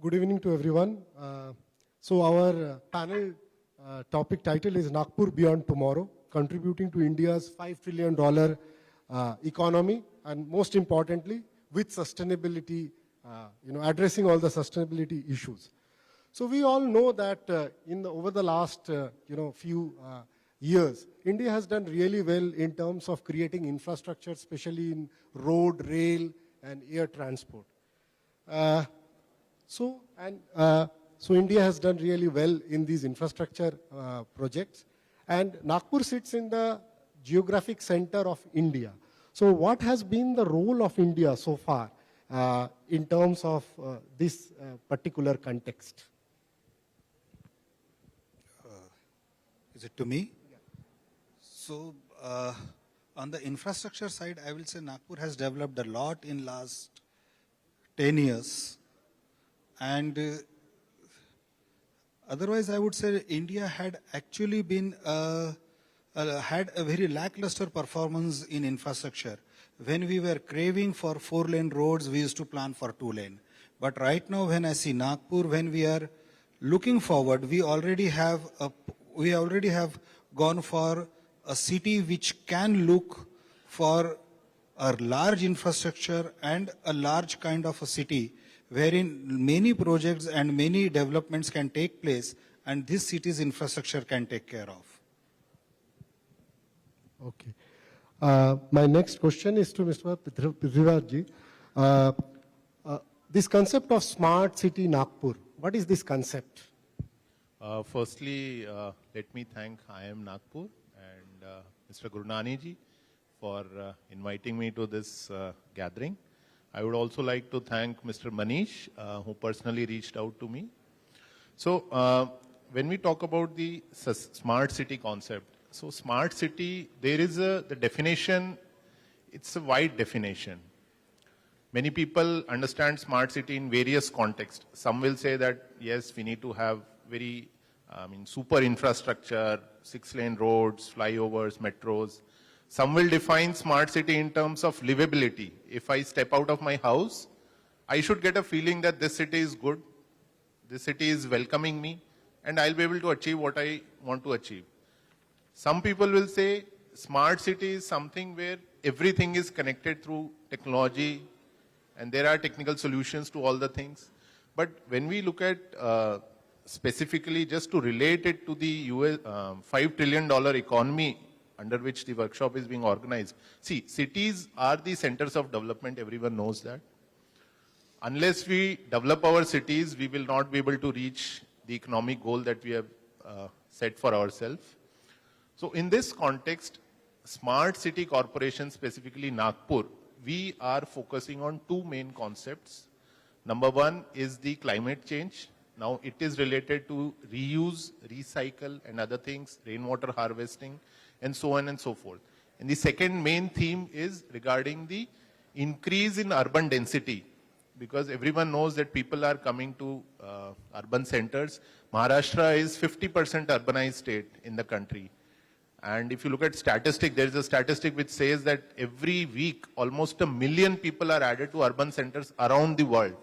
Good evening to everyone. So our panel topic title is Nagpur Beyond Tomorrow, contributing to India's $5 trillion economy, and most importantly, with sustainability, addressing all the sustainability issues. So we all know that over the last few years, India has done really well in terms of creating infrastructure, especially in road, rail, and air transport. So India has done really well in these infrastructure projects, and Nagpur sits in the geographic center of India. So what has been the role of India so far in terms of this particular context? Is it to me? Yeah. So on the infrastructure side, I will say Nagpur has developed a lot in last 10 years. And otherwise, I would say India had actually been had a very lackluster performance in infrastructure. When we were craving for 4-lane roads, we used to plan for 2-lane. But right now, when I see Nagpur, when we are looking forward, we already have gone for a city which can look for a large infrastructure and a large kind of a city wherein many projects and many developments can take place, and this city's infrastructure can take care of. Okay. My next question is to Mr. Prithviraj ji. This concept of Smart City Nagpur, what is this concept? Firstly, let me thank IIM Nagpur and Mr. Gurnani ji for inviting me to this gathering. I would also like to thank Mr. Manish, who personally reached out to me. So when we talk about the smart city concept, so smart city, there is the definition, it's a wide definition. Many people understand smart city in various contexts. Some will say that, yes, we need to have very, super infrastructure, 6-lane roads, flyovers, metros. Some will define smart city in terms of livability. If I step out of my house, I should get a feeling that this city is good, this city is welcoming me, and I'll be able to achieve what I want to achieve. Some people will say smart city is something where everything is connected through technology, and there are technical solutions to all the things. But when we look at specifically just to relate it to the $5 trillion economy under which the workshop is being organized. See, cities are the centers of development, everyone knows that. Unless we develop our cities, we will not be able to reach the economic goal that we have set for ourselves. So in this context, Smart City Corporation, specifically Nagpur, we are focusing on two main concepts. Number one is the climate change. Now it is related to reuse, recycle and other things, rainwater harvesting, and so on and so forth. And the second main theme is regarding the increase in urban density, because everyone knows that people are coming to urban centers. Maharashtra is 50% urbanized state in the country. And if you look at statistic, there is a statistic which says that every week almost 1 million people are added to urban centers around the world.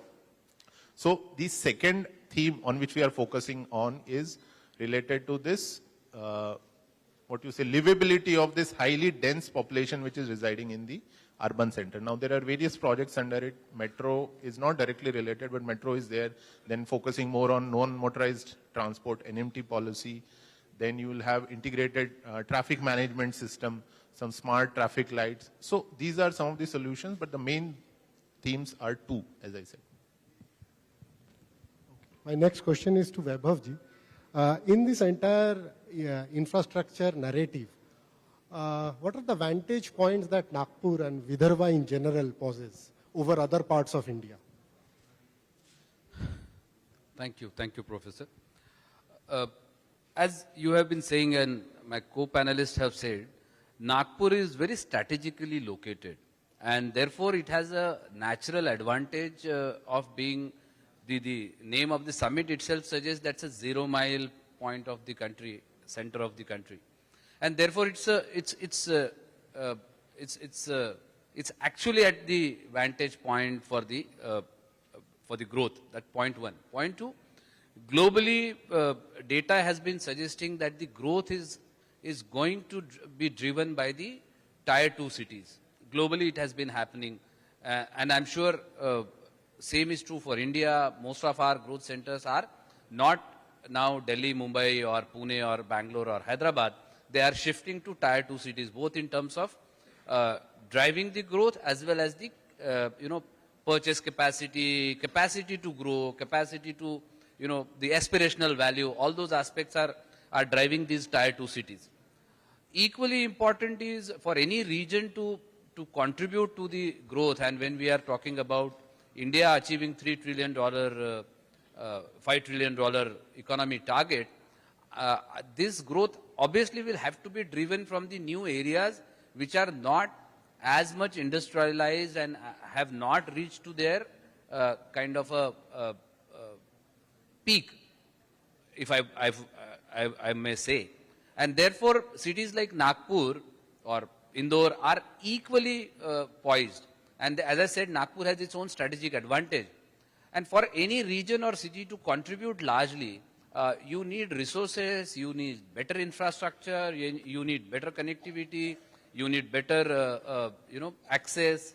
So the second theme on which we are focusing on is related to this livability of this highly dense population which is residing in the urban center. Now there are various projects under it. Metro is not directly related, but metro is there. Then focusing more on non-motorized transport, NMT policy. Then you will have integrated traffic management system, some smart traffic lights. So these are some of the solutions, but the main themes are two, as I said. My next question is to Vaibhav ji. In this entire infrastructure narrative, what are the vantage points that Nagpur and Vidarbha in general possess over other parts of India? Thank you, Professor. As you have been saying and my co-panelists have said, Nagpur is very strategically located, and therefore it has a natural advantage of being the name of the summit itself suggests that's a 0 mile point of the country, center of the country, and therefore it's actually at the vantage point for the for the growth. That point one. Point two, globally, data has been suggesting that the growth is going to be driven by the tier 2 cities. Globally, it has been happening. And I'm sure same is true for India. Most of our growth centers are not now Delhi, Mumbai, or Pune, or Bangalore, or Hyderabad. They are shifting to tier 2 cities, both in terms of driving the growth as well as the purchase capacity, capacity to grow, capacity to the aspirational value. All those aspects are driving these tier 2 cities. Equally important is for any region to contribute to the growth, and when we are talking about India achieving $3 trillion, $5 trillion economy target, this growth obviously will have to be driven from the new areas which are not as much industrialized and have not reached to their kind of a peak, if I may say. And therefore, cities like Nagpur or Indore are equally poised. And as I said, Nagpur has its own strategic advantage. And for any region or city to contribute largely, you need resources, you need better infrastructure, you need better connectivity, you need better access,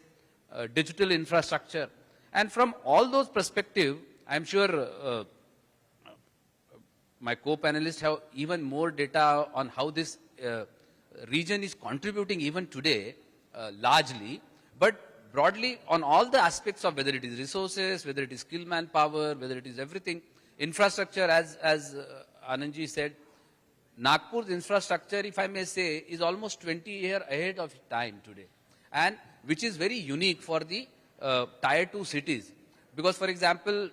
digital infrastructure. And from all those perspectives, I'm sure my co-panelists have even more data on how this region is contributing even today, largely, but broadly on all the aspects of whether it is resources, whether it is skill manpower, whether it is everything, infrastructure, as Anandji said, Nagpur's infrastructure, if I may say, is almost 20 years ahead of time today, and which is very unique for the tier 2 cities. Because, for example,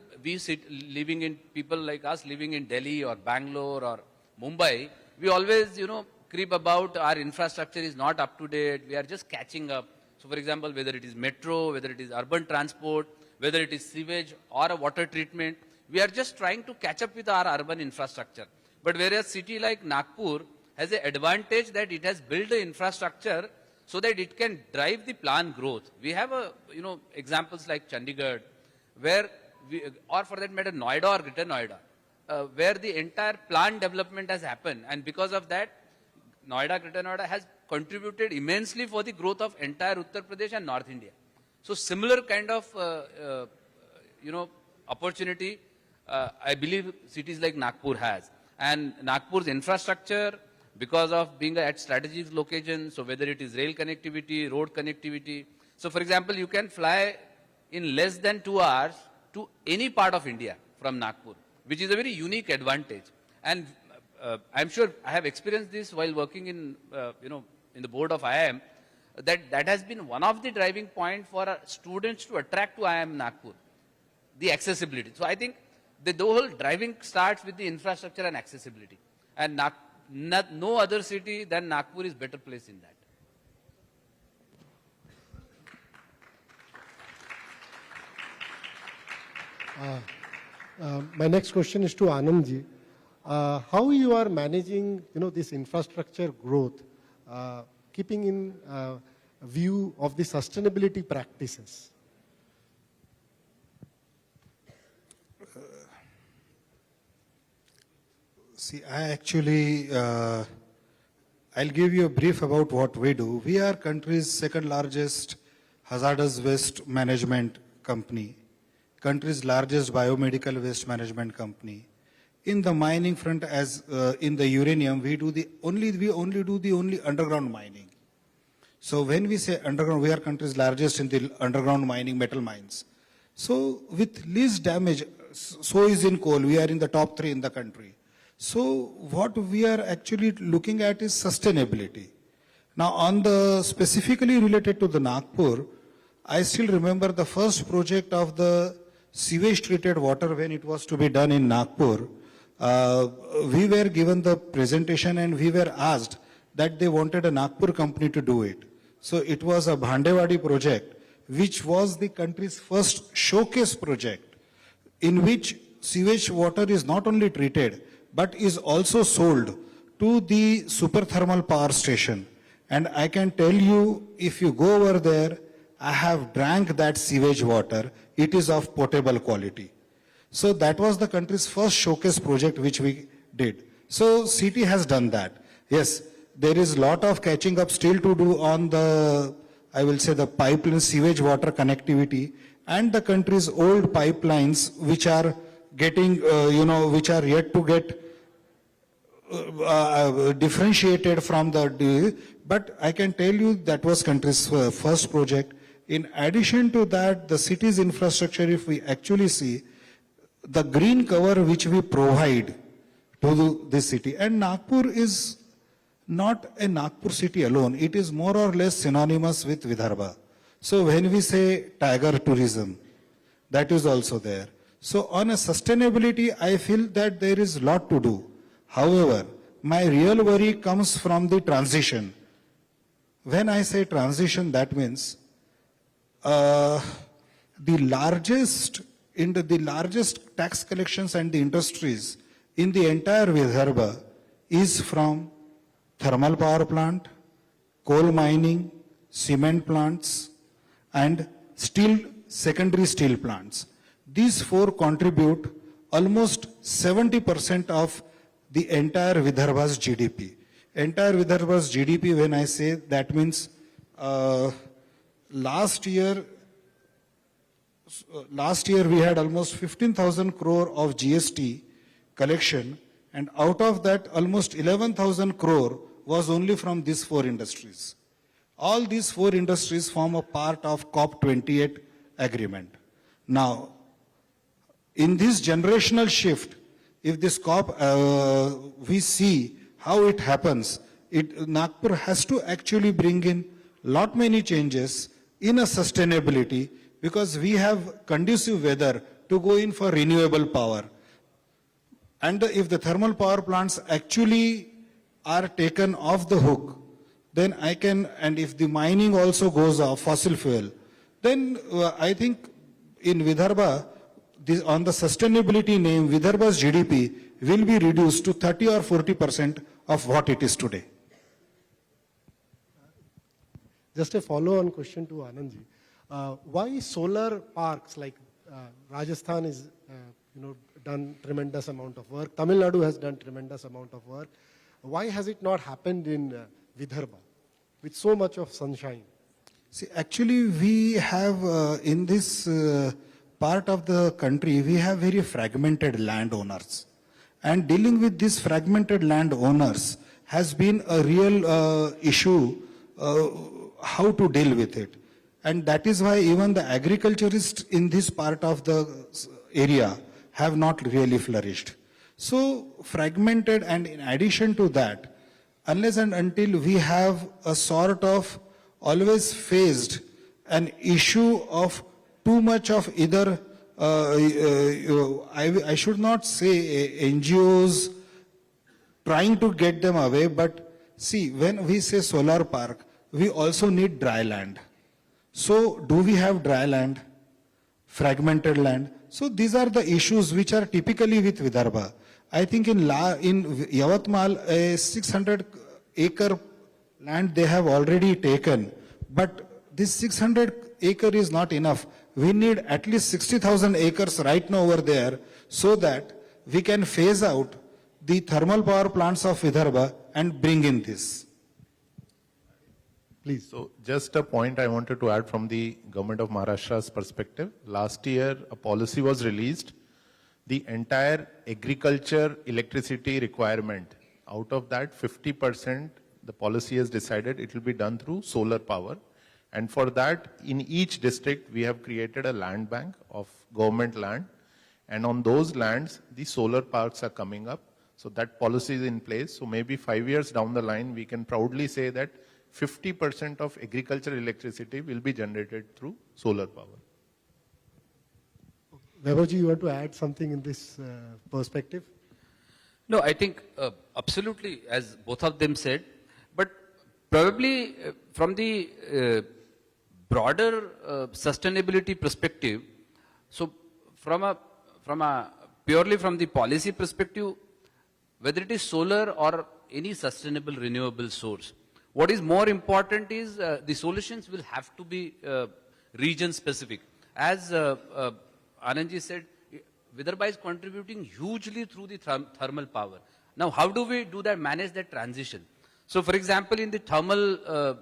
people like us living in Delhi or Bangalore or Mumbai, we always, crib about our infrastructure is not up to date, we are just catching up. So, for example, whether it is metro, whether it is urban transport, whether it is sewage or a water treatment, we are just trying to catch up with our urban infrastructure. But whereas city like Nagpur has an advantage that it has built the infrastructure so that it can drive the planned growth. We have examples like Chandigarh, where or for that matter Noida or Greater Noida, where the entire planned development has happened, and because of that, Noida, Greater Noida has contributed immensely for the growth of entire Uttar Pradesh and North India. So similar kind of opportunity, I believe cities like Nagpur has. And Nagpur's infrastructure, because of being at strategic location, so whether it is rail connectivity, road connectivity. So for example, you can fly in less than 2 hours to any part of India from Nagpur, which is a very unique advantage. And I'm sure I have experienced this while working in the board of IIM, that has been one of the driving points for students to attract to IIM Nagpur, the accessibility. So I think the whole driving starts with the infrastructure and accessibility. And no other city than Nagpur is better placed in that. My next question is to Anandji. How you are managing, this infrastructure growth, keeping in view of the sustainability practices? See, I actually, I'll give you a brief about what we do. We are country's second largest hazardous waste management company, country's largest biomedical waste management company. In the mining front, as in the uranium, we only do the underground mining. So when we say underground, we are country's largest in the underground mining, metal mines. So with least damage, so is in coal, we are in the top 3 in the country. So what we are actually looking at is sustainability. Now on the specifically related to the Nagpur, I still remember the first project of the sewage treated water when it was to be done in Nagpur. We were given the presentation and we were asked that they wanted a Nagpur company to do it. So it was a Bhandewadi project, which was the country's first showcase project, in which sewage water is not only treated, but is also sold to the super thermal power station. And I can tell you, if you go over there, I have drank that sewage water. it is of potable quality. So that was the country's first showcase project which we did. So city has done that. Yes, there is lot of catching up still to do on the, I will say, the pipeline sewage water connectivity and the country's old pipelines which are getting, which are yet to get differentiated from the, but I can tell you that was country's first project. In addition to that, the city's infrastructure, if we actually see, the green cover which we provide to this city, and Nagpur is not a Nagpur city alone, it is more or less synonymous with Vidarbha. So when we say tiger tourism, that is also there. So on a sustainability, I feel that there is a lot to do. However, my real worry comes from the transition. When I say transition, that means the largest tax collections and the industries in the entire Vidarbha is from thermal power plant, coal mining, cement plants, and secondary steel plants. These four contribute almost 70% of the entire Vidarbha's GDP. Entire Vidarbha's GDP, when I say, that means last year we had almost 15,000 crore of GST collection, and out of that almost 11,000 crore was only from these four industries. All these four industries form a part of COP28 agreement. Now, in this generational shift, if this COP, we see how it happens, Nagpur has to actually bring in lot many changes in a sustainability, because we have conducive weather to go in for renewable power. And if the thermal power plants actually are taken off the hook, then I can, and if the mining also goes off, fossil fuel, then I think in Vidarbha, on the sustainability name, Vidarbha's GDP will be reduced to 30 or 40% of what it is today. Just a follow-on question to Anandji. Why solar parks like Rajasthan is, done tremendous amount of work. Tamil Nadu has done tremendous amount of work. Why has it not happened in Vidarbha with so much of sunshine? See, actually, we have in this part of the country, we have very fragmented landowners, and dealing with these fragmented landowners has been a real issue. How to deal with it. And that is why even the agriculturists in this part of the area have not really flourished. So fragmented, and in addition to that, unless and until we have a sort of always faced an issue of too much of either, I should not say NGOs trying to get them away, but see, when we say solar park, we also need dry land. So do we have dry land, fragmented land? So these are the issues which are typically with Vidarbha. I think in Yavatmal, a 600-acre land they have already taken, but this 600 acre is not enough. We need at least 60,000 acres right now over there, so that we can phase out the thermal power plants of Vidarbha and bring in this. Please. So just a point I wanted to add from the government of Maharashtra's perspective. Last year, a policy was released. The entire agriculture electricity requirement, out of that 50%, the policy has decided it will be done through solar power. And for that, in each district, we have created a land bank of government land. And on those lands, the solar parks are coming up. So that policy is in place. So maybe 5 years down the line, we can proudly say that 50% of agricultural electricity will be generated through solar power. Vaibhav, you want to add something in this perspective? No, I think absolutely, as both of them said, but probably from the broader sustainability perspective, so purely from the policy perspective, whether it is solar or any sustainable renewable source, what is more important is the solutions will have to be region specific. as Anandji said, Vidarbha is contributing hugely through the thermal power. Now, how do we do that, manage that transition? So, for example, in the thermal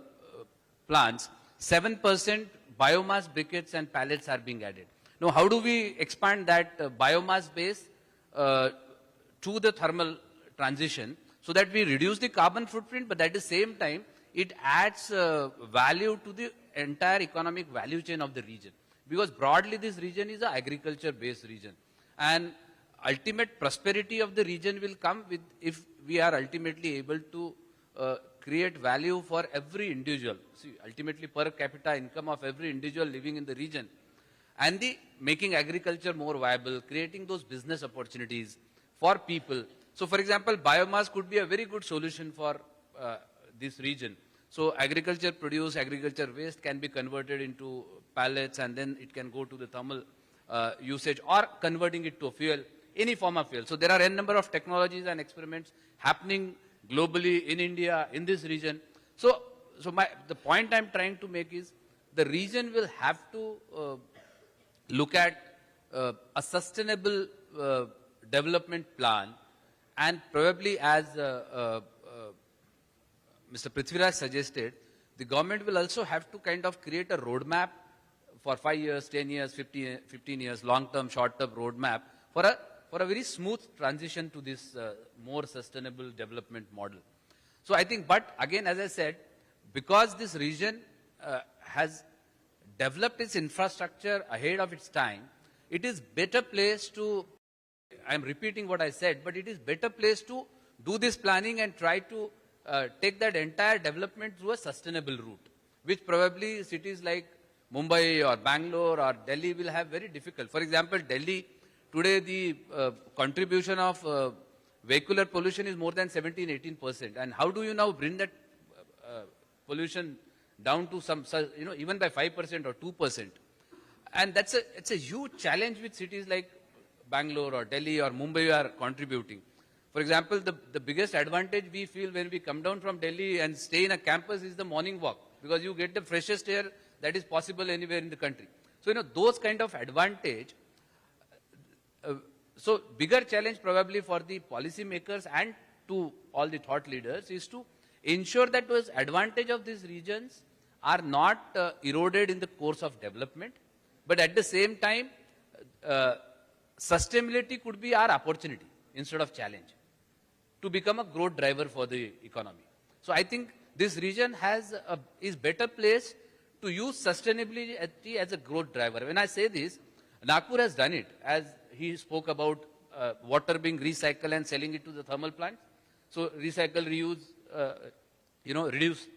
plants, 7% biomass briquettes and pallets are being added. Now, how do we expand that biomass base to the thermal transition so that we reduce the carbon footprint, but at the same time, it adds value to the entire economic value chain of the region. Because broadly, this region is an agriculture-based region. And ultimate prosperity of the region will come with if we are ultimately able to create value for every individual. See, ultimately per capita income of every individual living in the region. And the making agriculture more viable, creating those business opportunities for people. So for example, biomass could be a very good solution for this region. So agriculture produce, agriculture waste can be converted into pallets and then it can go to the thermal usage or converting it to a fuel, any form of fuel. So there are a number of technologies and experiments happening globally in India, in this region. So the point I'm trying to make is the region will have to look at a sustainable development plan, and probably as Mr. Prithviraj suggested, the government will also have to kind of create a roadmap for 5 years, 10 years, 15 years, long-term, short-term roadmap for a very smooth transition to this more sustainable development model. So I think, but again, as I said, because this region has developed its infrastructure ahead of its time, it is better placed to, I am repeating what I said, but it is better placed to do this planning and try to take that entire development through a sustainable route, which probably cities like Mumbai or Bangalore or Delhi will have very difficult. For example, Delhi, today the contribution of vehicular pollution is more than 17-18%. And how do you now bring that pollution down to some, even by 5% or 2%? And it's a huge challenge which cities like Bangalore or Delhi or Mumbai are contributing. For example, the biggest advantage we feel when we come down from Delhi and stay in a campus is the morning walk, because you get the freshest air that is possible anywhere in the country. So, those kind of advantage. So, bigger challenge probably for the policy makers and to all the thought leaders is to ensure that those advantage of these regions are not eroded in the course of development, but at the same time, sustainability could be our opportunity instead of challenge to become a growth driver for the economy. So I think this region is better placed to use sustainability as a growth driver. When I say this, Nagpur has done it, as he spoke about water being recycled and selling it to the thermal plants. So recycle, reuse, reduce.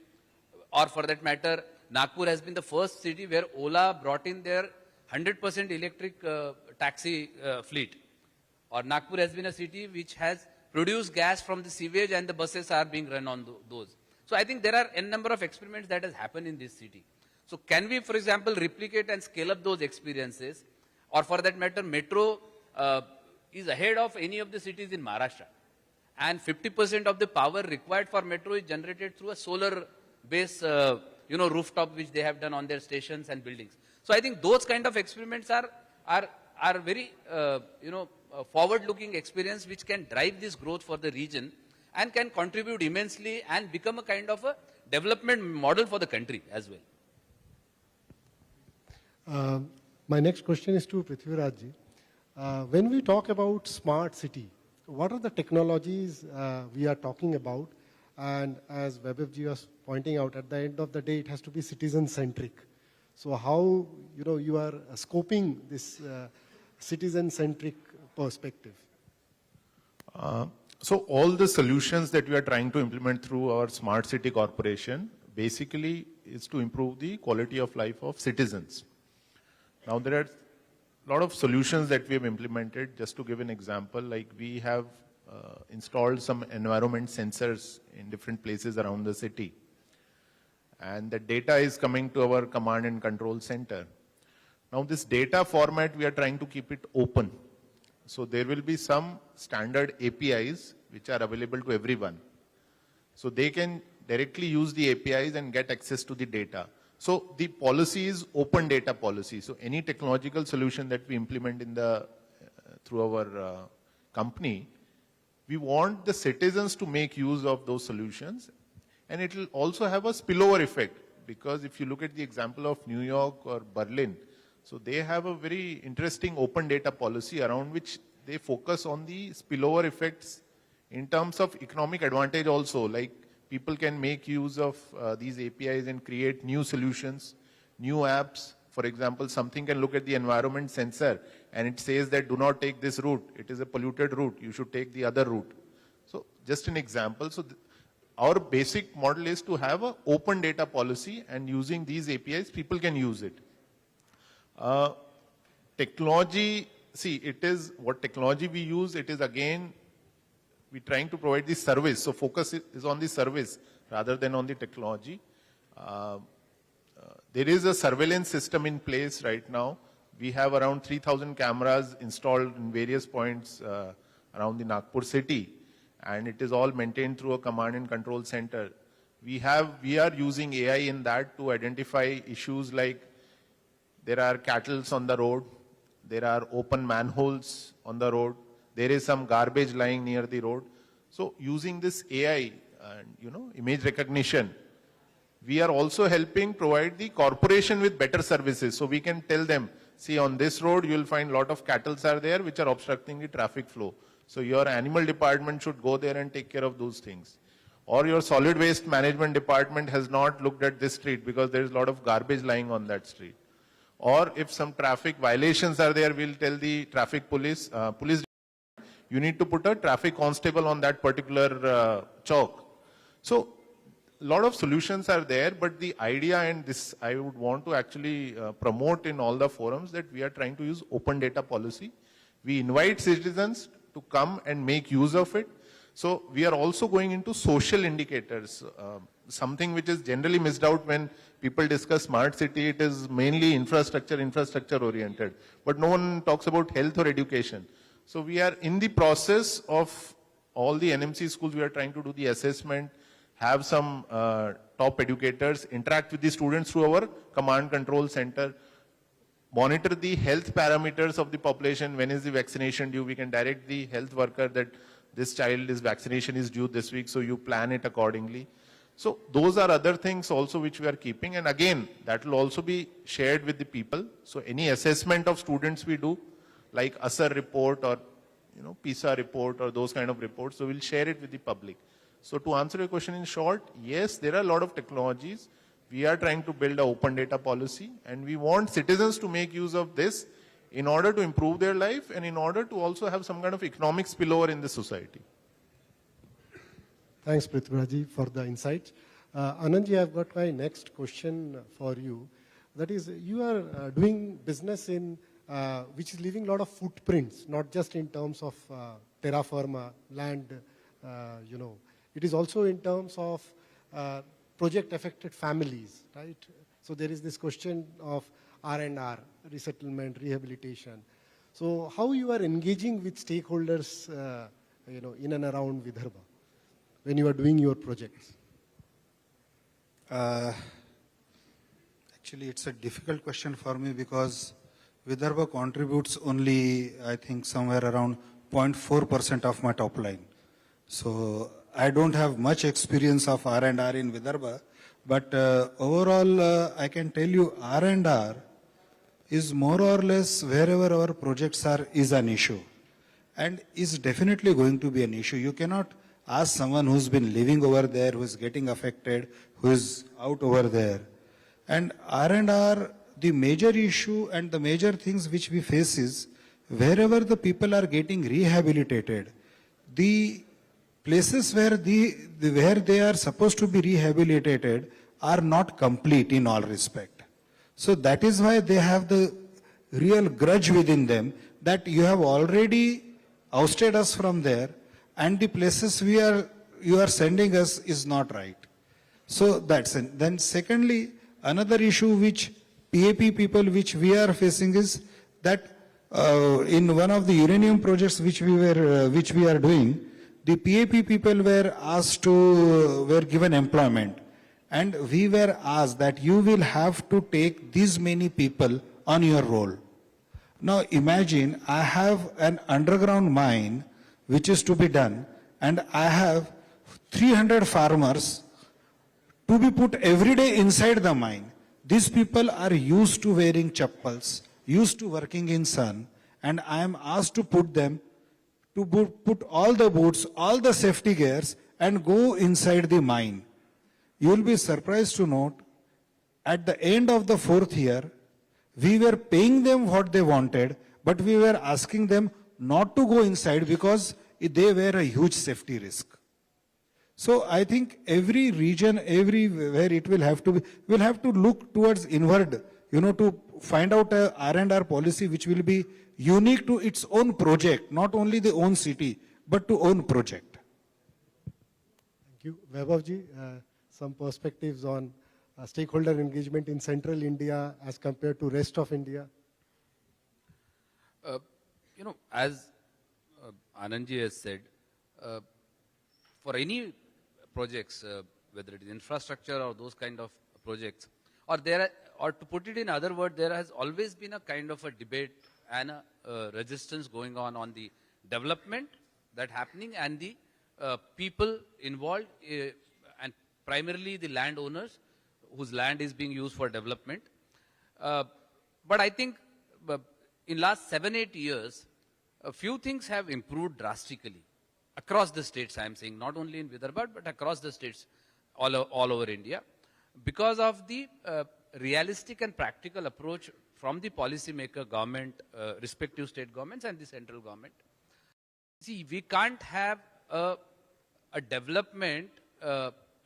Or for that matter, Nagpur has been the first city where Ola brought in their 100% electric taxi fleet. Or Nagpur has been a city which has produced gas from the sewage and the buses are being run on those. So I think there are a number of experiments that has happened in this city. So can we, for example, replicate and scale up those experiences? Or for that matter, metro is ahead of any of the cities in Maharashtra. And 50% of the power required for metro is generated through a solar-based, rooftop which they have done on their stations and buildings. So I think those kind of experiments are very, forward-looking experience which can drive this growth for the region and can contribute immensely and become a kind of a development model for the country as well. My next question is to Prithviraj ji. When we talk about smart city, what are the technologies we are talking about? And as Vaibhav ji was pointing out, at the end of the day, it has to be citizen-centric. So how, you are scoping this citizen-centric perspective? So all the solutions that we are trying to implement through our Smart City Corporation basically is to improve the quality of life of citizens. Now there are a lot of solutions that we have implemented. Just to give an example, like we have installed some environment sensors in different places around the city. And the data is coming to our command and control center. Now this data format, we are trying to keep it open. So there will be some standard APIs which are available to everyone. So they can directly use the APIs and get access to the data. So the policy is open data policy. So any technological solution that we implement in the through our company, we want the citizens to make use of those solutions, and it will also have a spillover effect, because if you look at the example of New York or Berlin, so they have a very interesting open data policy around which they focus on the spillover effects in terms of economic advantage also, like people can make use of these APIs and create new solutions, new apps. For example, something can look at the environment sensor and it says that do not take this route. It is a polluted route. You should take the other route. So just an example. So our basic model is to have an open data policy, and using these APIs, people can use it. Technology, see, it is what technology we use. It is again, we're trying to provide the service. So focus is on the service rather than on the technology. There is a surveillance system in place right now. We have around 3,000 cameras installed in various points around the Nagpur city, and it is all maintained through a command and control center. We are using AI in that to identify issues like there are cattle on the road, there are open manholes on the road, there is some garbage lying near the road. So using this AI and image recognition, we are also helping provide the corporation with better services. So we can tell them, see, on this road you will find a lot of cattle are there which are obstructing the traffic flow. So your animal department should go there and take care of those things. Or your solid waste management department has not looked at this street because there is a lot of garbage lying on that street. Or if some traffic violations are there, we'll tell the traffic police, you need to put a traffic constable on that particular chalk. So a lot of solutions are there, but the idea, and this I would want to actually promote in all the forums, that we are trying to use open data policy. We invite citizens to come and make use of it. So we are also going into social indicators, something which is generally missed out when people discuss smart city. It is mainly infrastructure oriented, but no one talks about health or education. So we are in the process of all the NMC schools. We are trying to do the assessment, have some top educators interact with the students through our command control center, monitor the health parameters of the population. When is the vaccination due? We can direct the health worker that this child's vaccination is due this week, so you plan it accordingly. So those are other things also which we are keeping, and again that will also be shared with the people. So any assessment of students we do, like ASAR report or PISA report or those kind of reports, so we'll share it with the public. So to answer your question in short, yes, there are a lot of technologies. We are trying to build an open data policy, and we want citizens to make use of this in order to improve their life and in order to also have some kind of economic spillover in the society. Thanks, Prithviraj, for the insights. Anandji, I've got my next question for you. That is, you are doing business in which is leaving a lot of footprints, not just in terms of terra firma, land, It is also in terms of project-affected families, right? So there is this question of R&R, resettlement, rehabilitation. So how you are engaging with stakeholders, in and around Vidarbha when you are doing your projects? Actually, it's a difficult question for me because Vidarbha contributes only, I think, somewhere around 0.4% of my top line. So I don't have much experience of R&R in Vidarbha, but overall, I can tell you R&R is more or less wherever our projects are is an issue, and is definitely going to be an issue. You cannot ask someone who's been living over there, who is getting affected, who is out over there. And R&R, the major issue and the major things which we face is wherever the people are getting rehabilitated, the places where they are supposed to be rehabilitated are not complete in all respect. So that is why they have the real grudge within them that you have already ousted us from there, and the places you are sending us is not right. So that's it. Then secondly, another issue which PAP people which we are facing is that in one of the uranium projects which we are doing, the PAP people were given employment, and we were asked that you will have to take these many people on your roll. Now imagine I have an underground mine which is to be done, and I have 300 farmers to be put every day inside the mine. These people are used to wearing chappals, used to working in sun, and I am asked to put them to put all the boots, all the safety gears, and go inside the mine. You will be surprised to note, at the end of the 4th year, we were paying them what they wanted, but we were asking them not to go inside because they were a huge safety risk. So I think every region, everywhere it will have to be, we'll have to look towards inward, to find out a R&R policy which will be unique to its own project, not only the own city, but to own project. Thank you. Vaibhav ji, some perspectives on stakeholder engagement in central India as compared to rest of India. As Anandji has said, for any projects, whether it is infrastructure or those kind of projects, or to put it in other words, there has always been a kind of a debate and a resistance going on the development that happening and the people involved, and primarily the landowners whose land is being used for development. But I think in last 7-8 years, a few things have improved drastically across the states. I am saying not only in Vidarbha but across the states all over India, because of the realistic and practical approach from the policymaker, government, respective state governments and the central government. See, we can't have a development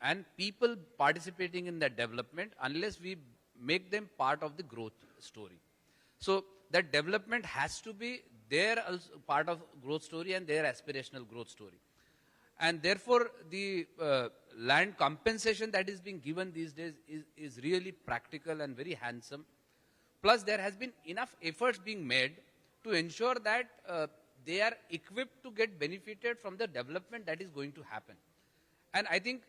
and people participating in that development unless we make them part of the growth story. So that development has to be their part of growth story and their aspirational growth story. And therefore, the land compensation that is being given these days is really practical and very handsome. Plus, there has been enough efforts being made to ensure that they are equipped to get benefited from the development that is going to happen. And I think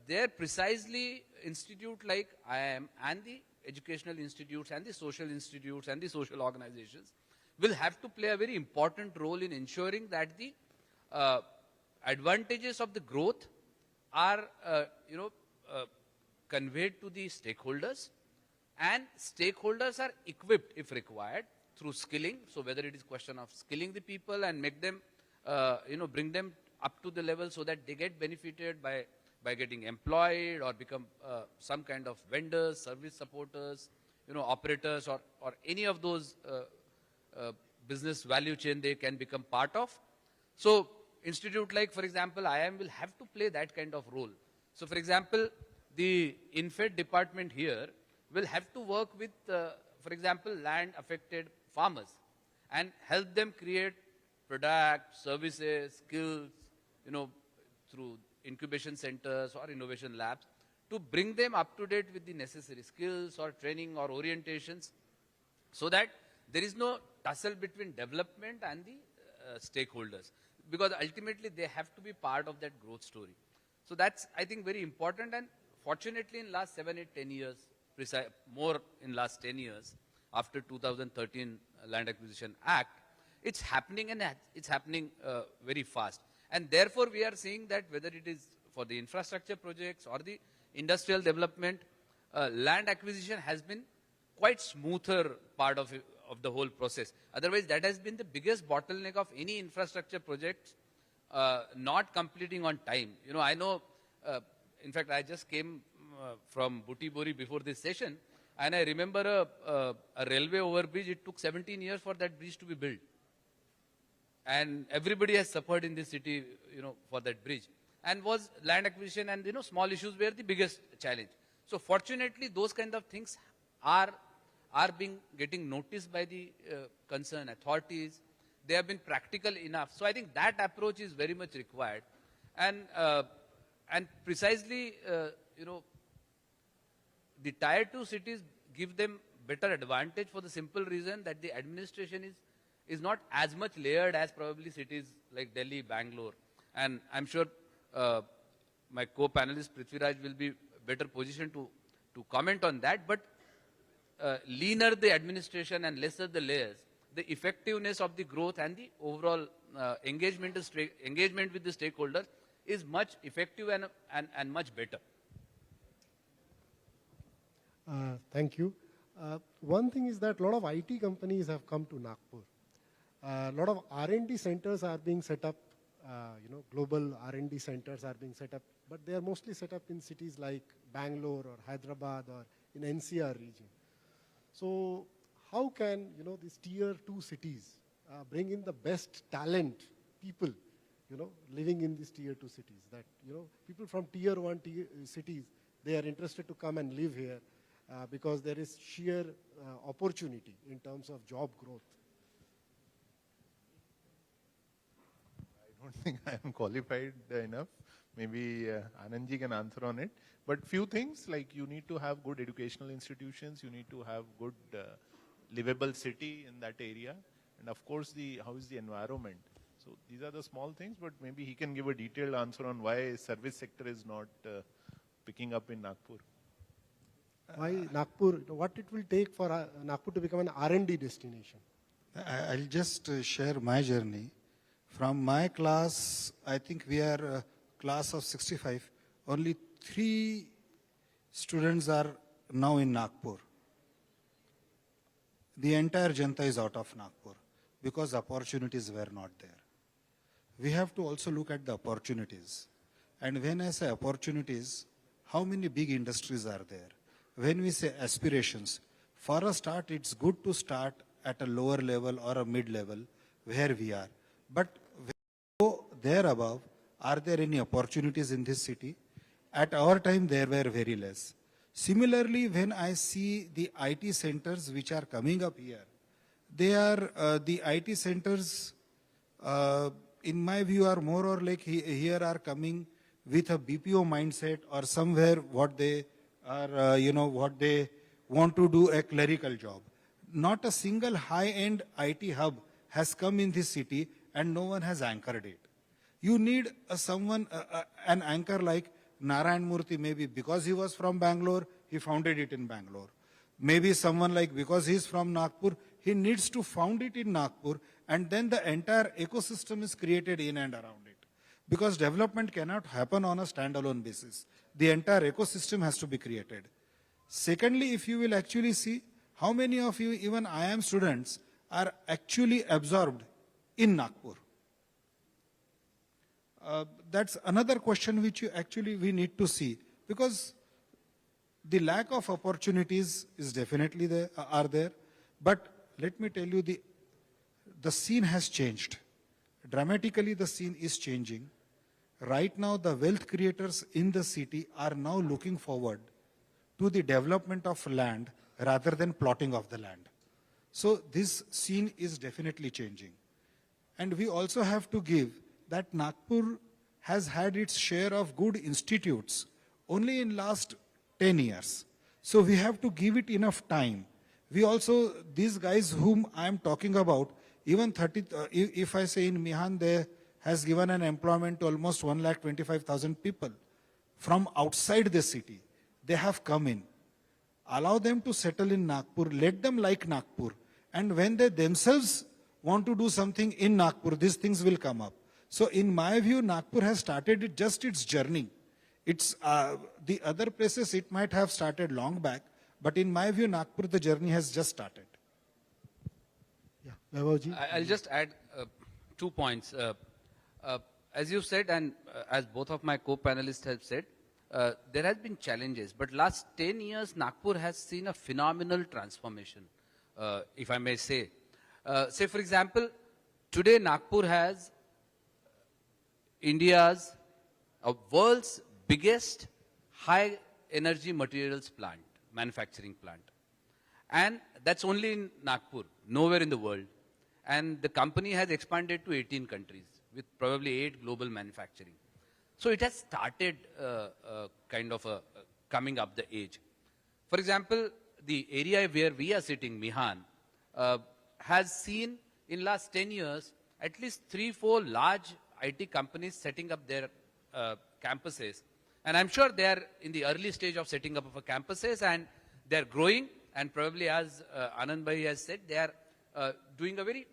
there precisely institute like IIM and the educational institutes and the social institutes and the social organizations will have to play a very important role in ensuring that the advantages of the growth are conveyed to the stakeholders, and stakeholders are equipped if required through skilling. So whether it is question of skilling the people and make them, bring them up to the level so that they get benefited by getting employed or become some kind of vendors, service supporters, operators or any of those business value chain they can become part of. So institute like, for example, IIM will have to play that kind of role. So for example, the INFED department here will have to work with, for example, land affected farmers and help them create products, services, skills, through incubation centers or innovation labs to bring them up to date with the necessary skills or training or orientations, so that there is no tussle between development and the stakeholders, because ultimately they have to be part of that growth story. So that's, I think, very important. And fortunately in last 7, 8, 10 years, more in last 10 years, after 2013 Land Acquisition Act, it's happening, and it's happening very fast. And therefore we are seeing that whether it is for the infrastructure projects or the industrial development, land acquisition has been quite smoother part of the whole process. Otherwise, that has been the biggest bottleneck of any infrastructure project, not completing on time. I know, in fact, I just came from Butibori before this session, and I remember a railway overbridge. It took 17 years for that bridge to be built. And everybody has suffered in this city, for that bridge. And was land acquisition and, small issues were the biggest challenge. So fortunately, those kind of things are getting noticed by the concerned authorities. They have been practical enough. So I think that approach is very much required. And precisely, the tier 2 cities give them better advantage for the simple reason that the administration is not as much layered as probably cities like Delhi, Bangalore. And I'm sure my co-panelist Prithviraj will be better position to comment on that, but leaner the administration and lesser the layers, the effectiveness of the growth and the overall engagement with the stakeholders is much effective and much better. Thank you. One thing is that a lot of IT companies have come to Nagpur. A lot of R&D centers are being set up, global R&D centers are being set up, but they are mostly set up in cities like Bangalore or Hyderabad or in NCR region. So how can, these tier 2 cities bring in the best talent people, living in these tier 2 cities, that, people from tier 1 cities, they are interested to come and live here because there is sheer opportunity in terms of job growth. I don't think I am qualified enough. Maybe Anandji can answer on it. But few things, like you need to have good educational institutions, you need to have good livable city in that area, and of course how is the environment. So these are the small things, but maybe he can give a detailed answer on why service sector is not picking up in Nagpur. Why Nagpur, what it will take for Nagpur to become an R&D destination? I'll just share my journey. From my class, I think we are a class of 65. Only 3 students are now in Nagpur. The entire Janta is out of Nagpur because opportunities were not there. We have to also look at the opportunities. And when I say opportunities, how many big industries are there? When we say aspirations, for a start, it's good to start at a lower level or a mid-level where we are. But when we go there above, are there any opportunities in this city? At our time, there were very less. Similarly, when I see the IT centers which are coming up here, they are the IT centers, in my view, are more or like here are coming with a BPO mindset or somewhere what they are, what they want to do a clerical job. Not a single high-end IT hub has come in this city and no one has anchored it. You need an anchor like Narayan Murthy, maybe because he was from Bangalore, he founded it in Bangalore. Maybe someone like, because he's from Nagpur, he needs to found it in Nagpur, and then the entire ecosystem is created in and around it. Because development cannot happen on a standalone basis. The entire ecosystem has to be created. Secondly, if you will actually see, how many of you, even IIM students, are actually absorbed in Nagpur? That's another question which we need to see, because the lack of opportunities is definitely there, but let me tell you, the scene has changed. Dramatically, the scene is changing. Right now, the wealth creators in the city are now looking forward to the development of land rather than plotting of the land. So this scene is definitely changing. And we also have to give that Nagpur has had its share of good institutes only in last 10 years. So we have to give it enough time. We also, these guys whom I am talking about, even if I say in Mihan, they has given an employment to almost 1,25,000 people from outside the city. They have come in. Allow them to settle in Nagpur, let them like Nagpur. And when they themselves want to do something in Nagpur, these things will come up. So in my view, Nagpur has started its journey. It's the other places it might have started long back, but in my view, Nagpur, the journey has just started. Yeah, Vaibhavji. I'll just add 2 points. As you said, and as both of my co-panelists have said, there has been challenges, but last 10 years, Nagpur has seen a phenomenal transformation, if I may say. Say, for example, today Nagpur has India's, world's biggest high energy materials plant, manufacturing plant. And that's only in Nagpur, nowhere in the world. And the company has expanded to 18 countries with probably 8 global manufacturing. So it has started kind of coming up the age. For example, the area where we are sitting, Mihan, has seen in last 10 years at least 3-4 large IT companies setting up their campuses And I'm sure they are in the early stage of setting up of a campuses, and they're growing, and probably as Anand Bhai has said, they are doing a very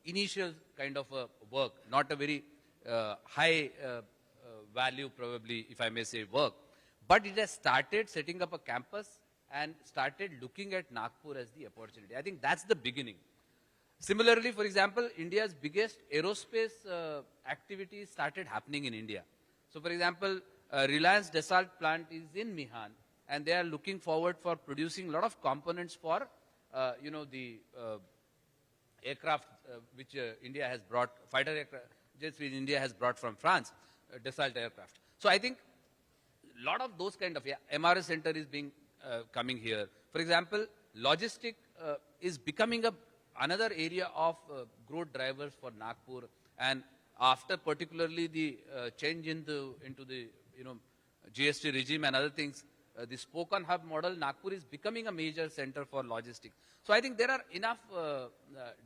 initial kind of work, not a very high value probably, if I may say, work. But it has started setting up a campus and started looking at Nagpur as the opportunity. I think that's the beginning. Similarly, for example, India's biggest aerospace activities started happening in India. So, for example, Reliance Dassault plant is in Mihan, and they are looking forward for producing a lot of components for, the aircraft which India has brought, fighter aircraft, jets which India has brought from France, Dassault aircraft. So, I think a lot of those kind of, MRS center is being coming here. For example, logistic is becoming another area of growth drivers for Nagpur, and after particularly the change into the GST regime and other things, the spoken hub model, Nagpur is becoming a major center for logistics. So I think there are enough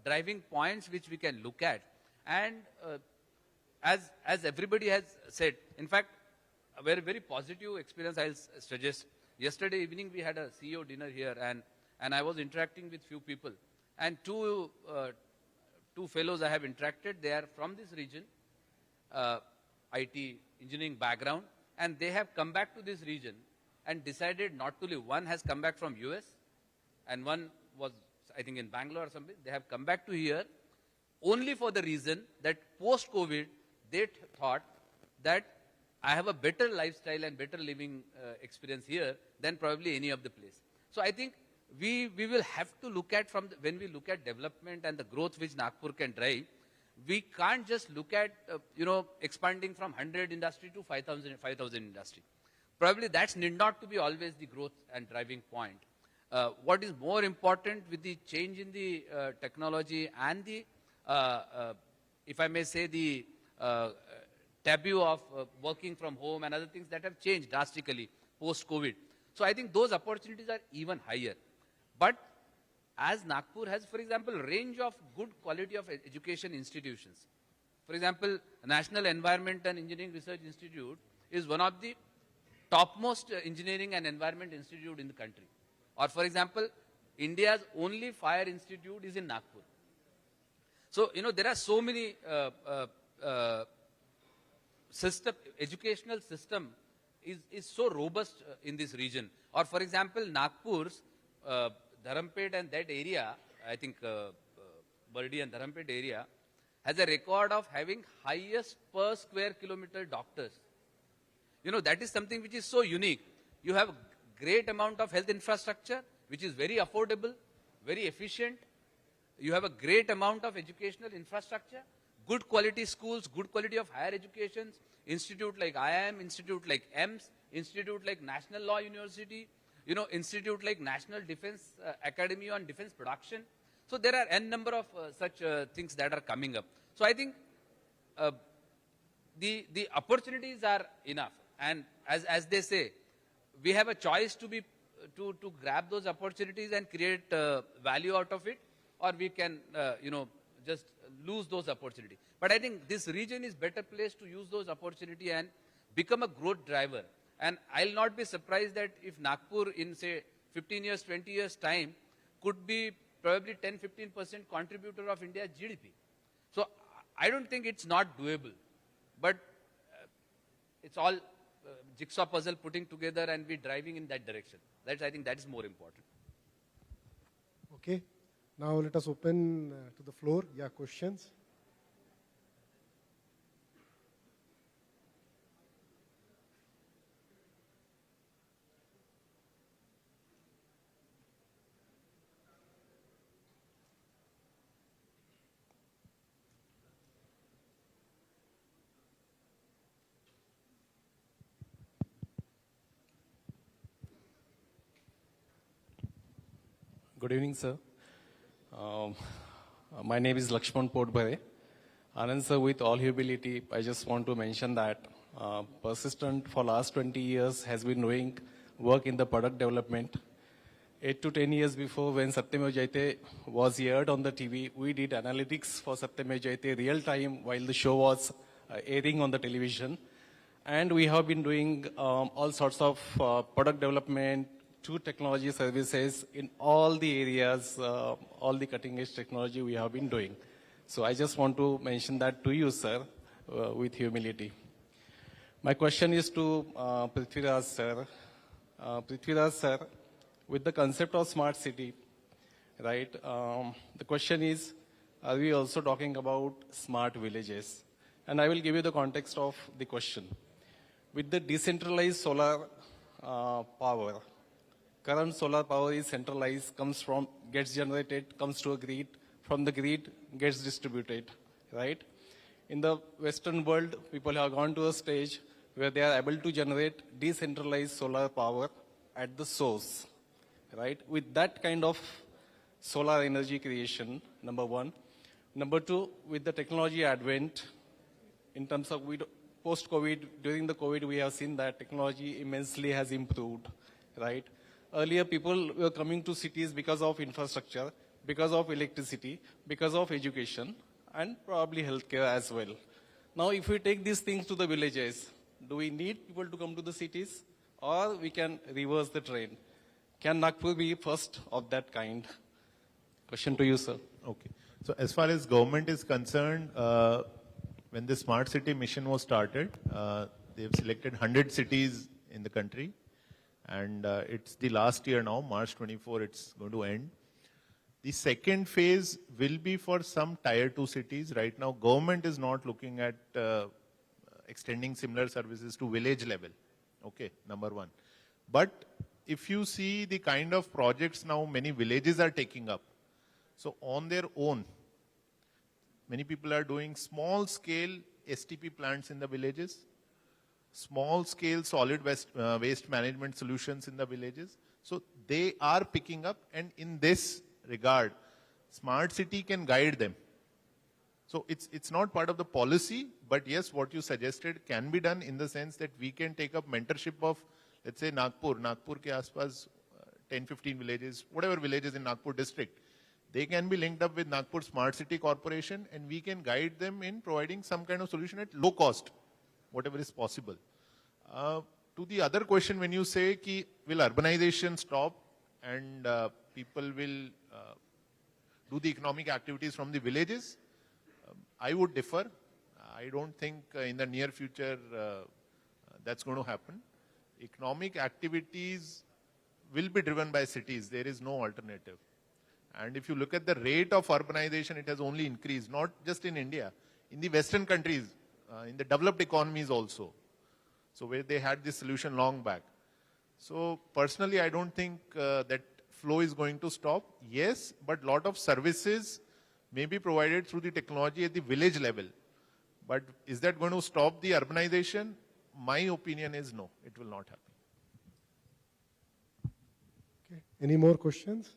driving points which we can look at, and as everybody has said, in fact, a very, very positive experience I'll suggest. Yesterday evening we had a CEO dinner here, and I was interacting with few people, and two fellows I have interacted. They are from this region, IT engineering background, and they have come back to this region and decided not to live. One has come back from US, and one was, I think, in Bangalore or something. They have come back to here only for the reason that post-COVID, they thought that I have a better lifestyle and better living experience here than probably any of the place. So I think we will have to look at when we look at development and the growth which Nagpur can drive, we can't just look at, expanding from 100 industry to 5,000 industry. Probably that's need not to be always the growth and driving point. What is more important with the change in the technology and the, if I may say, the taboo of working from home and other things that have changed drastically post-COVID. So I think those opportunities are even higher. But as Nagpur has, for example, range of good quality of education institutions. For example, National Environment and Engineering Research Institute is one of the topmost engineering and environment institute in the country. Or for example, India's only fire institute is in Nagpur. So, there are so many educational system is so robust in this region. Or for example, Nagpur's Dharampet and that area, I think Bardi and Dharampet area, has a record of having highest per square kilometer doctors. That is something which is so unique. You have great amount of health infrastructure, which is very affordable, very efficient. You have a great amount of educational infrastructure, good quality schools, good quality of higher education, institute like IIM, institute like EMS, institute like National Law University, institute like National Defense Academy on Defense Production. So there are n number of such things that are coming up. So I think the opportunities are enough. And as they say, we have a choice to grab those opportunities and create value out of it, or we can, just lose those opportunities. But I think this region is better placed to use those opportunities and become a growth driver. And I'll not be surprised that if Nagpur in, say, 15 years, 20 years time could be probably 10-15% contributor of India's GDP. So I don't think it's not doable, but it's all jigsaw puzzle putting together and we driving in that direction. I think that is more important. Okay. Now let us open to the floor. Yeah, questions. Good evening, sir. My name is Lakshman Potbhare. Anand sir, with all humility, I just want to mention that Persistent for last 20 years has been doing work in the product development. 8 to 10 years before, when Satyameva Jayate was aired on the TV, we did analytics for Satyameva Jayate real time while the show was airing on the television. And we have been doing all sorts of product development, to technology services in all the areas, all the cutting edge technology we have been doing. So I just want to mention that to you, sir, with humility. My question is to Prithviraj, sir. Prithviraj, sir, with the concept of smart city, right? The question is, are we also talking about smart villages? And I will give you the context of the question. With the decentralized solar power, current solar power is centralized, gets generated, comes to a grid, from the grid gets distributed, right? In the Western world, people have gone to a stage where they are able to generate decentralized solar power at the source, right? With that kind of solar energy creation, number one. Number two, with the technology advent, in terms of post-COVID, during the COVID, we have seen that technology immensely has improved, right? Earlier, people were coming to cities because of infrastructure, because of electricity, because of education, and probably healthcare as well. Now, if we take these things to the villages, do we need people to come to the cities? Or we can reverse the trend? Can Nagpur be first of that kind? Question to you, sir. Okay. So as far as government is concerned, when the smart city mission was started, they've selected 100 cities in the country. And it's the last year now, March 24, it's going to end. The second phase will be for some tier 2 cities. Right now, government is not looking at extending similar services to village level. Okay, number one. But if you see the kind of projects now many villages are taking up, so on their own, many people are doing small scale STP plants in the villages, small scale solid waste management solutions in the villages. So they are picking up, and in this regard, smart city can guide them. So it's not part of the policy, but yes, what you suggested can be done in the sense that we can take up mentorship of, let's say, Nagpur ke aspas 10-15 villages, whatever villages in Nagpur district. They can be linked up with Nagpur Smart City Corporation, and we can guide them in providing some kind of solution at low cost, whatever is possible. To the other question, when you say, ki, will urbanization stop and people will do the economic activities from the villages? I would differ. I don't think in the near future that's going to happen. Economic activities will be driven by cities. There is no alternative. And if you look at the rate of urbanization, it has only increased, not just in India, in the Western countries, in the developed economies also. So where they had this solution long back. So personally, I don't think that flow is going to stop. Yes, but lot of services may be provided through the technology at the village level. But is that going to stop the urbanization? My opinion is no, it will not happen. Okay. Any more questions?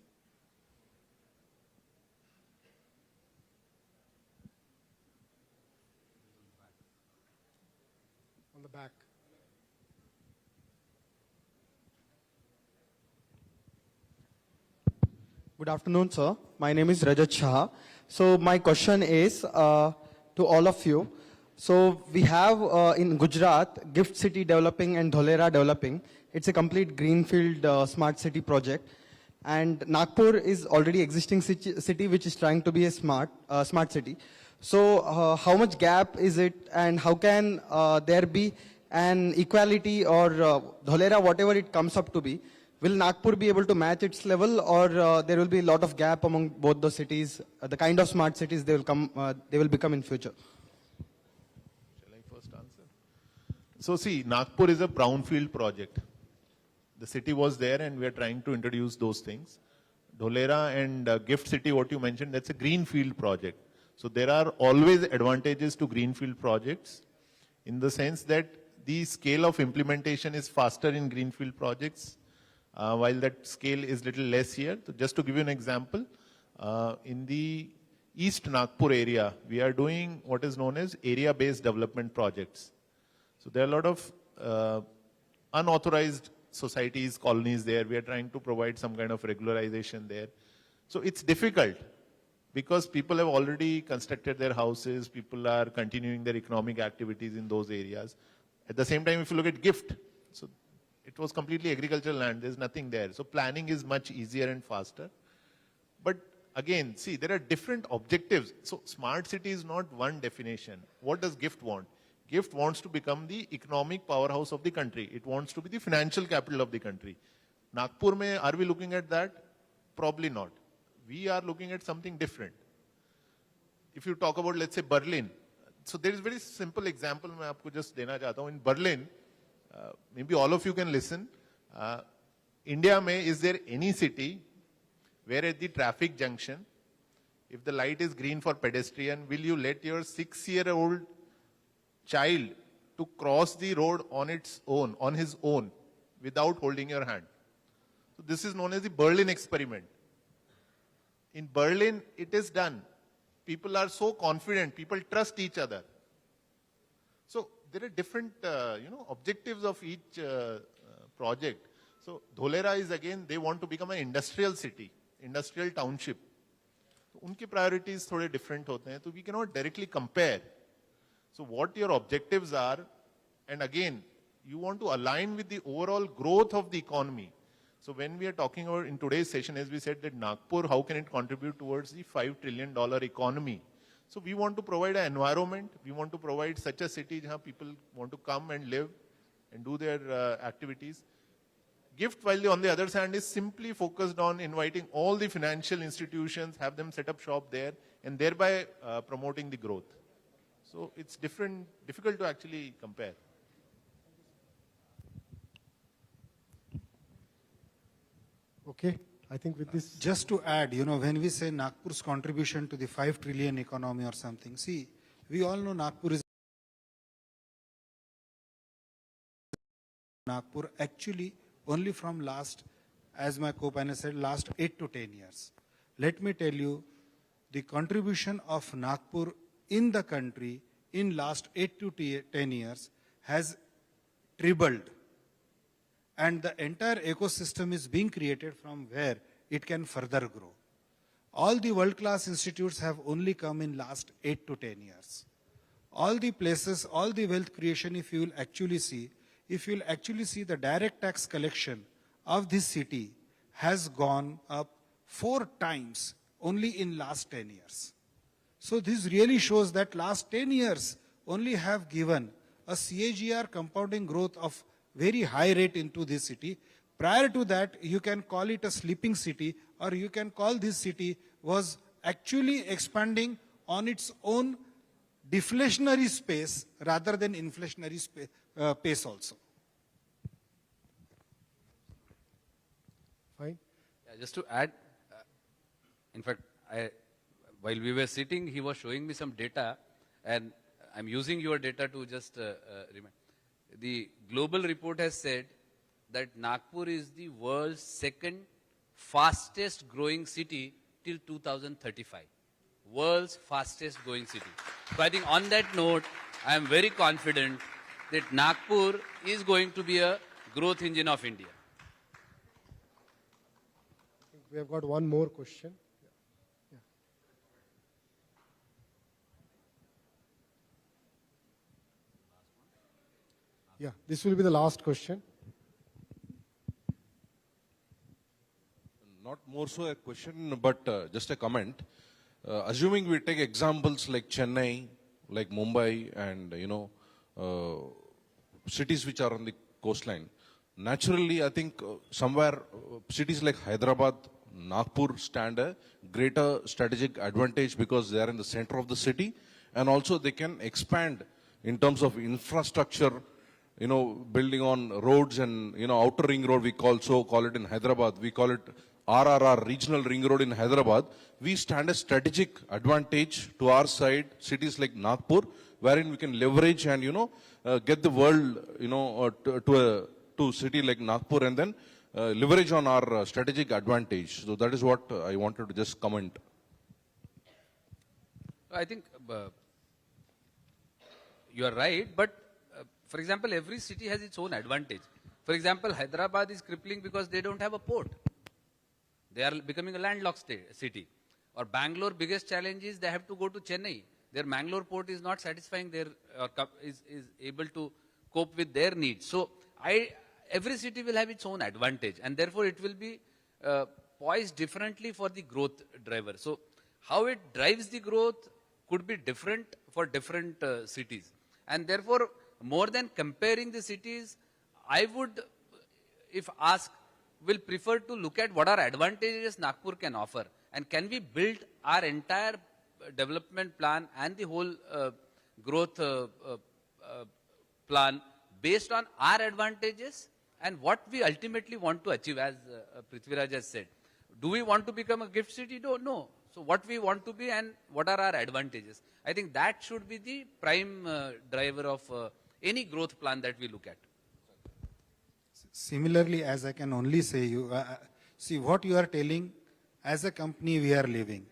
On the back. Good afternoon, sir. My name is Rajat Shah. So my question is to all of you. So we have in Gujarat, Gift City developing and Dholera developing. It's a complete Greenfield smart city project. And Nagpur is already existing city which is trying to be a smart city. So how much gap is it, and how can there be an equality or Dholera, whatever it comes up to be? Will Nagpur be able to match its level, or there will be a lot of gap among both the cities, the kind of smart cities they will become in future? Shall I first answer? So see, Nagpur is a brownfield project. The city was there and we are trying to introduce those things. Dholera and Gift City, what you mentioned, that's a greenfield project. So there are always advantages to greenfield projects in the sense that the scale of implementation is faster in greenfield projects, while that scale is little less here. So just to give you an example, in the East Nagpur area, we are doing what is known as area-based development projects. So there are a lot of unauthorized societies, colonies there. We are trying to provide some kind of regularization there. So it's difficult because people have already constructed their houses, people are continuing their economic activities in those areas. At the same time, if you look at GIFT, so it was completely agricultural land. There's nothing there. So planning is much easier and faster. But again, see, there are different objectives. So smart city is not one definition. What does GIFT want? GIFT wants to become the economic powerhouse of the country. It wants to be the financial capital of the country. Nagpur mein, are we looking at that? Probably not. We are looking at something different. If you talk about, let's say, Berlin. So there is a very simple example I will just dena chahta hu. In Berlin, maybe all of you can listen. India mein, is there any city where at the traffic junction, if the light is green for pedestrian, will you let your 6-year-old child to cross the road on its own, on his own, without holding your hand? So this is known as the Berlin experiment. In Berlin, it is done. People are so confident. People trust each other. So there are different, objectives of each project. So Dholera is again, they want to become an industrial city, industrial township. So unki priorities thode different hote hain. So we cannot directly compare. So what your objectives are, and again, you want to align with the overall growth of the economy. So when we are talking about in today's session, as we said that Nagpur, how can it contribute towards the $5 trillion economy? So we want to provide an environment. We want to provide such a city where people want to come and live and do their activities. GIFT, while on the other hand, is simply focused on inviting all the financial institutions, have them set up shop there, and thereby promoting the growth. So it's difficult to actually compare. Okay, I think with this... Just to add, when we say Nagpur's contribution to the 5 trillion economy or something, see, we all know Nagpur is... Nagpur actually only from last, as my co-panel said, last 8 to 10 years. Let me tell you, the contribution of Nagpur in the country in last 8 to 10 years has tripled. And the entire ecosystem is being created from where it can further grow. All the world-class institutes have only come in last 8 to 10 years. All the places, all the wealth creation, if you will actually see the direct tax collection of this city has gone up 4 times only in last 10 years. So this really shows that last 10 years only have given a CAGR compounding growth of very high rate into this city. Prior to that, you can call it a sleeping city, or you can call this city was actually expanding on its own deflationary space rather than inflationary pace also. Fine. Yeah, just to add, in fact, while we were sitting, he was showing me some data, and I'm using your data to just remind. The global report has said that Nagpur is the world's second fastest growing city till 2035. World's fastest growing city. So I think on that note, I am very confident that Nagpur is going to be a growth engine of India. I think we have got one more question. Yeah, this will be the last question. Not more so a question, but just a comment. Assuming we take examples like Chennai, like Mumbai, and cities which are on the coastline. Naturally, I think somewhere cities like Hyderabad, Nagpur stand a greater strategic advantage because they are in the center of the city, and also they can expand in terms of infrastructure. Building on roads and, outer ring road, we call it in Hyderabad, we call it RRR, regional ring road in Hyderabad. We stand a strategic advantage to our side, cities like Nagpur, wherein we can leverage and, get the world, to a city like Nagpur and then leverage on our strategic advantage. So that is what I wanted to just comment. I think you are right, but for example, every city has its own advantage. For example, Hyderabad is crippling because they don't have a port. They are becoming a landlocked city. Or Bangalore, biggest challenge is they have to go to Chennai. Their Mangalore port is not satisfying their, is able to cope with their needs. So every city will have its own advantage, and therefore it will be poised differently for the growth driver. So how it drives the growth could be different for different cities. And therefore, more than comparing the cities, I would, if asked, will prefer to look at what are advantages Nagpur can offer, and can we build our entire development plan and the whole growth plan based on our advantages and what we ultimately want to achieve, as Prithviraj has said. Do we want to become a gift city? No. So what we want to be and what are our advantages? I think that should be the prime driver of any growth plan that we look at. Similarly, as I can only say you, see what you are telling, as a company we are living.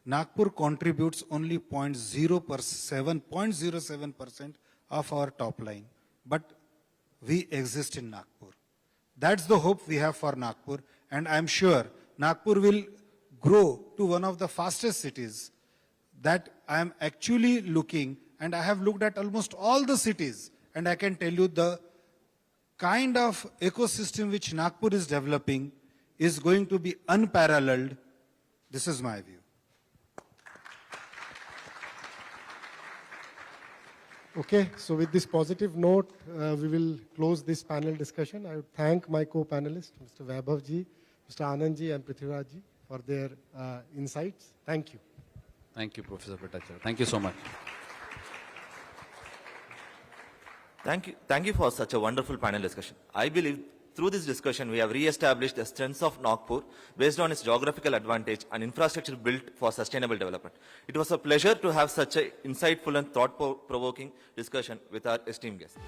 Nagpur contributes only 0.07% of our top line, but we exist in Nagpur. That's the hope we have for Nagpur, and I'm sure Nagpur will grow to one of the fastest cities. That I am actually looking, and I have looked at almost all the cities, and I can tell you the kind of ecosystem which Nagpur is developing is going to be unparalleled. This is my view. Okay, so with this positive note, we will close this panel discussion. I would thank my co-panelists, Mr. Vaibhav ji, Mr. Anand ji and Prithviraj ji for their insights. Thank you. Thank you, Professor Bhattacharya. Thank you so much. Thank you for such a wonderful panel discussion. I believe through this discussion, we have re-established the strengths of Nagpur based on its geographical advantage and infrastructure built for sustainable development. It was a pleasure to have such an insightful and thought-provoking discussion with our esteemed guests.